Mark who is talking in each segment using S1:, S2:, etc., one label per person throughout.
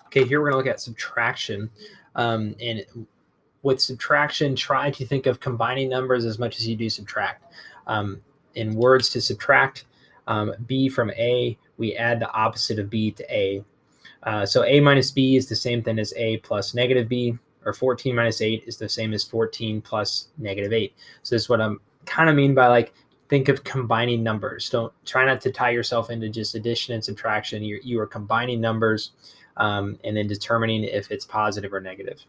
S1: Okay, here we're going to look at subtraction. And with subtraction, try to think of combining numbers as much as you do subtract. In words to subtract, B from A, we add the opposite of B to A. So A minus B is the same thing as A plus negative B, or 14 minus 8 is the same as 14 plus negative 8. So this is what I'm kind of mean by like, think of combining numbers. Don't try not to tie yourself into just addition and subtraction. You are combining numbers and then determining if it's positive or negative.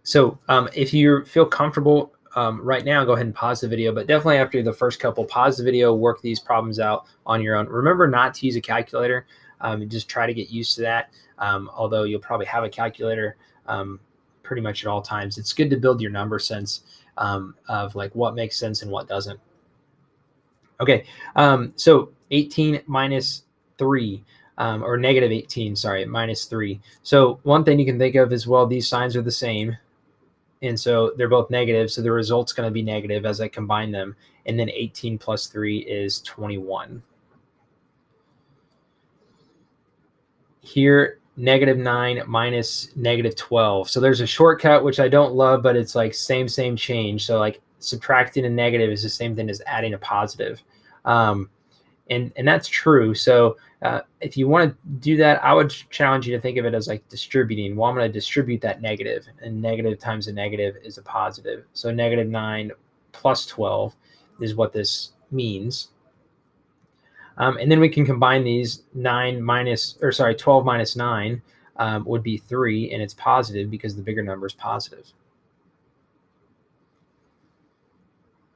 S1: So if you feel comfortable right now, go ahead and pause the video, but definitely after the first couple, pause the video, work these problems out on your own. Remember not to use a calculator. Just try to get used to that. Although you'll probably have a calculator pretty much at all times. It's good to build your number sense of like what makes sense and what doesn't. Okay, so 18 minus 3. Or negative 18, sorry, minus 3. So one thing you can think of is, well, these signs are the same. And so they're both negative. So the result's going to be negative as I combine them. And then 18 plus 3 is 21. Here, negative 9 minus negative 12. So there's a shortcut, which I don't love, but it's like same change. So like subtracting a negative is the same thing as adding a positive. And that's true. So if you want to do that, I would challenge you to think of it as like distributing. Well, I'm going to distribute that negative, and negative times a negative is a positive. So negative 9 plus 12 is what this means. And then we can combine these. 12 minus 9 would be 3, and it's positive because the bigger number is positive.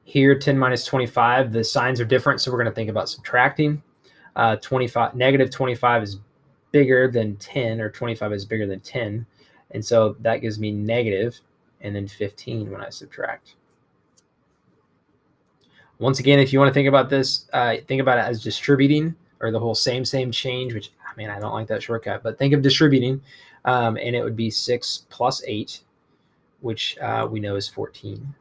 S1: Here, 10 minus 25, the signs are different, so we're going to think about subtracting. Negative 25 is bigger than 10, or 25 is bigger than 10. And so that gives me negative, and then 15 when I subtract. Once again, if you want to think about this, think about it as distributing, or the whole same change, which, I mean, I don't like that shortcut, but think of distributing, and it would be 6 plus 8, which we know is 14.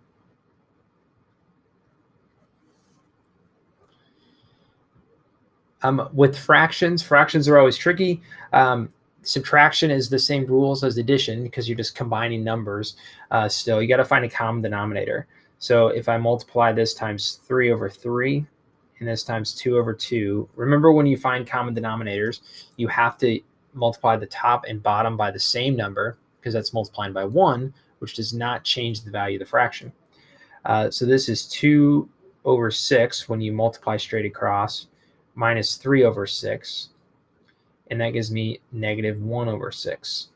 S1: With fractions are always tricky. Subtraction is the same rules as addition because you're just combining numbers. Still, you got to find a common denominator. So if I multiply this times 3 over 3 and this times 2 over 2, remember when you find common denominators, you have to multiply the top and bottom by the same number because that's multiplying by 1, which does not change the value of the fraction. So this is 2 over 6 when you multiply straight across, minus 3 over 6, and that gives me negative 1 over 6.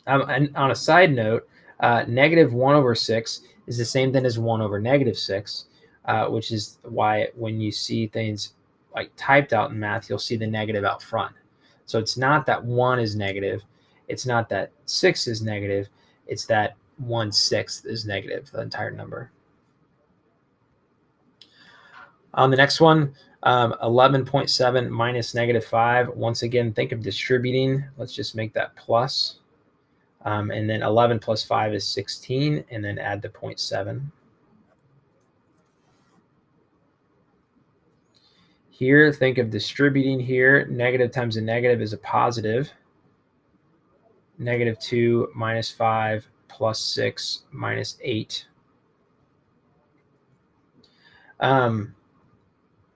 S1: And on a side note, negative 1 over 6 is the same thing as 1 over negative 6, which is why when you see things like typed out in math, you'll see the negative out front. So it's not that 1 is negative. It's not that 6 is negative. It's that 1/6 is negative, the entire number. On the next one, 11.7 minus negative 5. Once again, think of distributing. Let's just make that plus. And then 11 plus 5 is 16, and then add the 0.7. Here, think of distributing here. Negative times a negative is a positive. Negative 2 minus 5 plus 6 minus 8.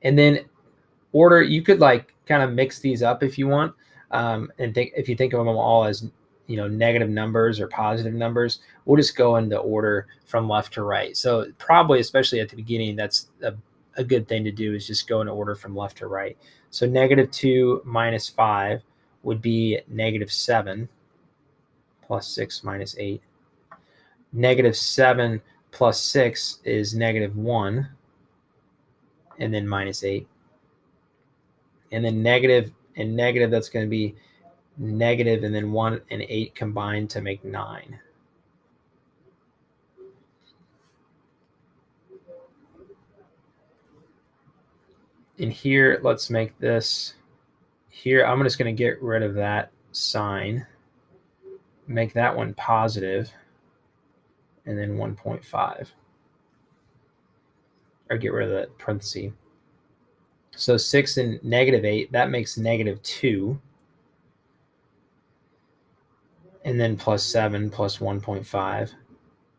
S1: And then order, you could like kind of mix these up if you want. And if you think of them all as, you know, negative numbers or positive numbers, we'll just go in the order from left to right. So probably, especially at the beginning, that's a good thing to do, is just go in order from left to right. So negative 2 minus 5 would be negative 7 plus 6 minus 8. Negative 7 plus 6 is negative 1, and then minus 8. And then negative and negative, that's going to be negative, and then 1 and 8 combined to make 9. And here, let's make this, here, I'm just going to get rid of that sign, make that one positive, and then 1.5. Or get rid of that parenthesis. So 6 and negative 8, that makes negative 2. and then plus 7 plus 1.5.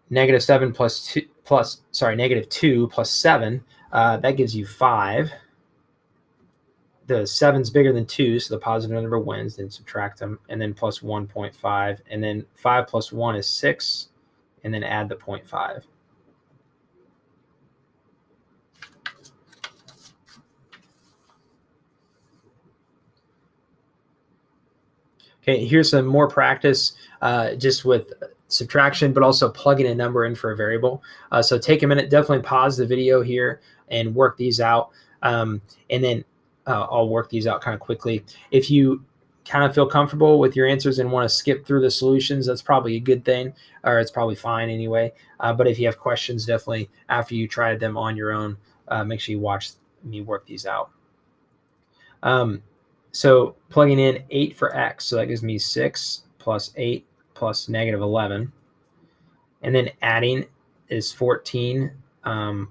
S1: Negative 7 plus 2 plus, sorry, negative 2 plus 7, that gives you 5. The 7's bigger than 2, so the positive number wins, then subtract them, and then plus 1.5, and then 5 plus 1 is 6, and then add the 0.5. Okay, here's some more practice just with subtraction, but also plugging a number in for a variable. So take a minute, definitely pause the video here and work these out. And then I'll work these out kind of quickly. If you kind of feel comfortable with your answers and want to skip through the solutions, that's probably a good thing, or it's probably fine anyway. But if you have questions, definitely after you tried them on your own, make sure you watch me work these out. So plugging in 8 for x, so that gives me 6 plus 8 plus negative 11. And then adding is 14. And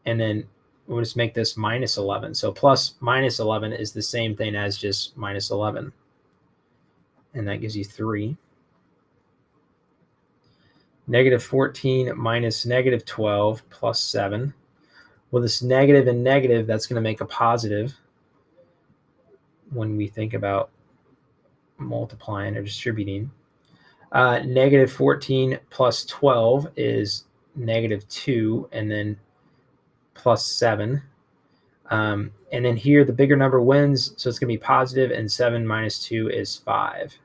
S1: then we'll just make this minus 11. So plus minus 11 is the same thing as just minus 11. And that gives you 3. Negative 14 minus negative 12 plus 7. Well, this negative and negative, that's going to make a positive when we think about multiplying or distributing. Negative 14 plus 12 is negative 2, and then plus 7. And then here, the bigger number wins, so it's going to be positive, and 7 minus 2 is 5.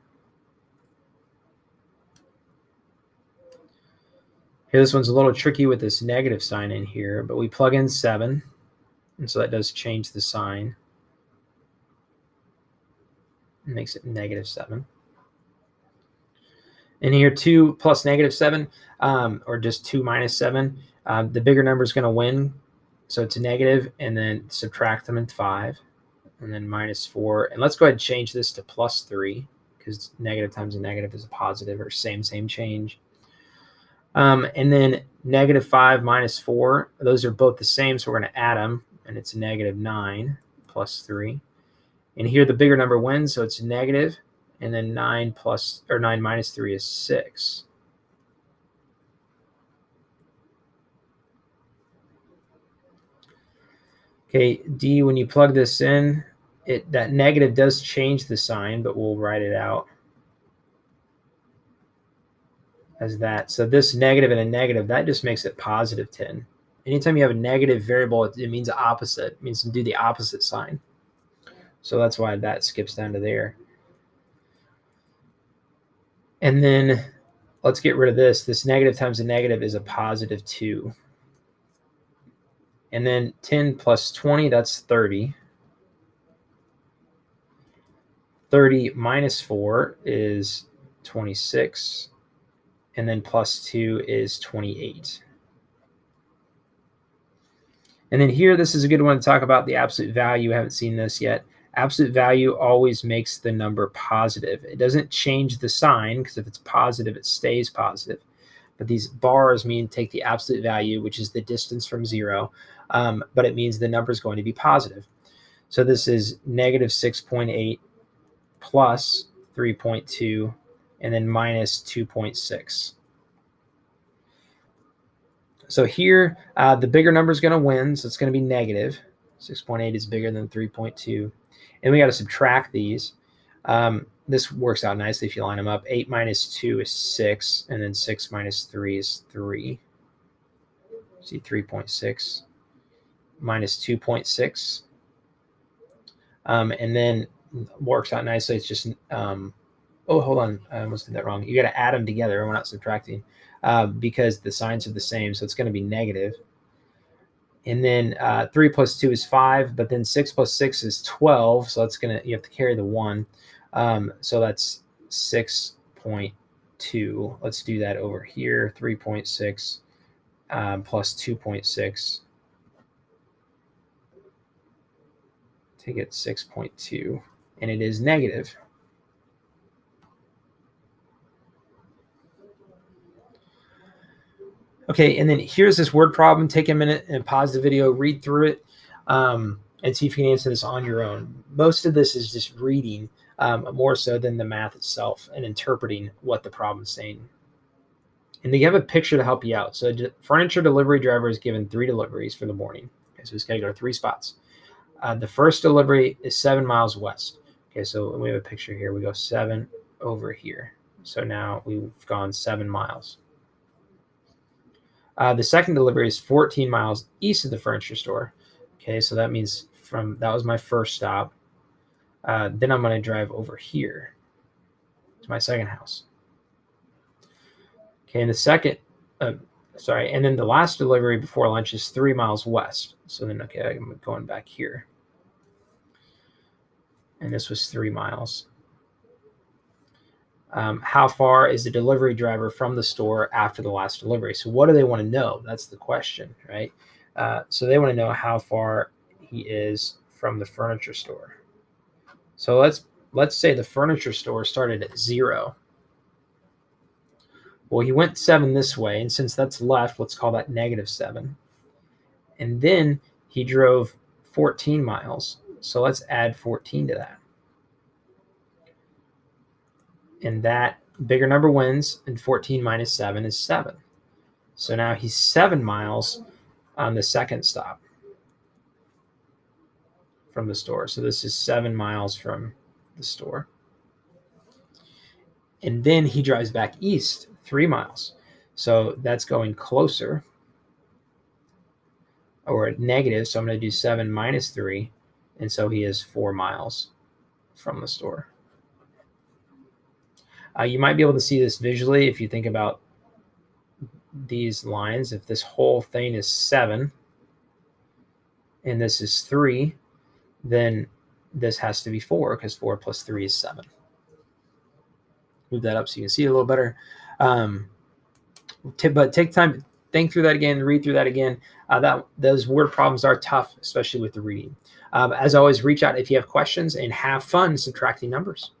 S1: Here, this one's a little tricky with this negative sign in here, but we plug in 7, and so that does change the sign. It makes it negative 7. And here 2 plus negative 7, or just 2 minus 7, the bigger number is going to win. So it's a negative, and then subtract them in 5, and then minus 4. And let's go ahead and change this to plus 3, because negative times a negative is a positive, or same change. And then negative 5 minus 4, those are both the same, so we're going to add them, and it's negative 9 plus 3. And here the bigger number wins, so it's negative, and then 9 minus 3 is 6. Okay, D, when you plug this in, that negative does change the sign, but we'll write it out as that. So this negative and a negative, that just makes it positive 10. Anytime you have a negative variable, it means the opposite. It means to do the opposite sign. So that's why that skips down to there. And then let's get rid of this. This negative times a negative is a positive 2. And then 10 plus 20, that's 30. 30 minus 4 is 26. And then plus 2 is 28. And then here, this is a good one to talk about the absolute value. I haven't seen this yet. Absolute value always makes the number positive. It doesn't change the sign, because if it's positive, it stays positive. But these bars mean take the absolute value, which is the distance from 0, but it means the number is going to be positive. So this is negative 6.8 plus 3.2, and then minus 2.6. So here, the bigger number is going to win, so it's going to be negative. 6.8 is bigger than 3.2. And we got to subtract these. This works out nicely if you line them up. 8 minus 2 is 6, and then 6 minus 3 is 3. See, 3.6 minus 2.6. And then works out nicely. It's just, oh, hold on. I almost did that wrong. You got to add them together. We're not subtracting because the signs are the same. So it's going to be negative. And then 3 plus 2 is 5, but then 6 plus 6 is 12. So that's you have to carry the 1. So that's 6.2. Let's do that over here. 3.6 plus 2.6 to get 6.2. And it is negative. Okay, and then here's this word problem. Take a minute and pause the video, read through it, and see if you can answer this on your own. Most of this is just reading. more so than the math itself and interpreting what the problem is saying. And they have a picture to help you out. So furniture delivery driver is given 3 deliveries for the morning. Okay, so he's got to go to 3 spots. The first delivery is 7 miles west. Okay, so we have a picture here. We go 7 over here. So now we've gone 7 miles. The second delivery is 14 miles east of the furniture store. Okay, so that means that was my first stop. Then I'm going to drive over here to my second house. Okay, and and then the last delivery before lunch is 3 miles west. So then, okay, I'm going back here. And this was 3 miles. How far is the delivery driver from the store after the last delivery? So what do they want to know? That's the question, right? So they want to know how far he is from the furniture store. So let's say the furniture store started at 0. Well, he went 7 this way, and since that's left, let's call that -7. And then he drove 14 miles. So let's add 14 to that. And that bigger number wins, and 14 minus 7 is 7. So now he's 7 miles on the second stop from the store. So this is 7 miles from the store. And then he drives back east 3 miles. So that's going closer, or negative. So I'm going to do 7 minus 3. And so he is 4 miles from the store. You might be able to see this visually if you think about these lines. If this whole thing is 7 and this is 3, then this has to be 4, because 4 plus 3 is 7. Move that up so you can see it a little better. But take time, think through that again, read through that again. Those word problems are tough, especially with the reading. As always, reach out if you have questions, and have fun subtracting numbers.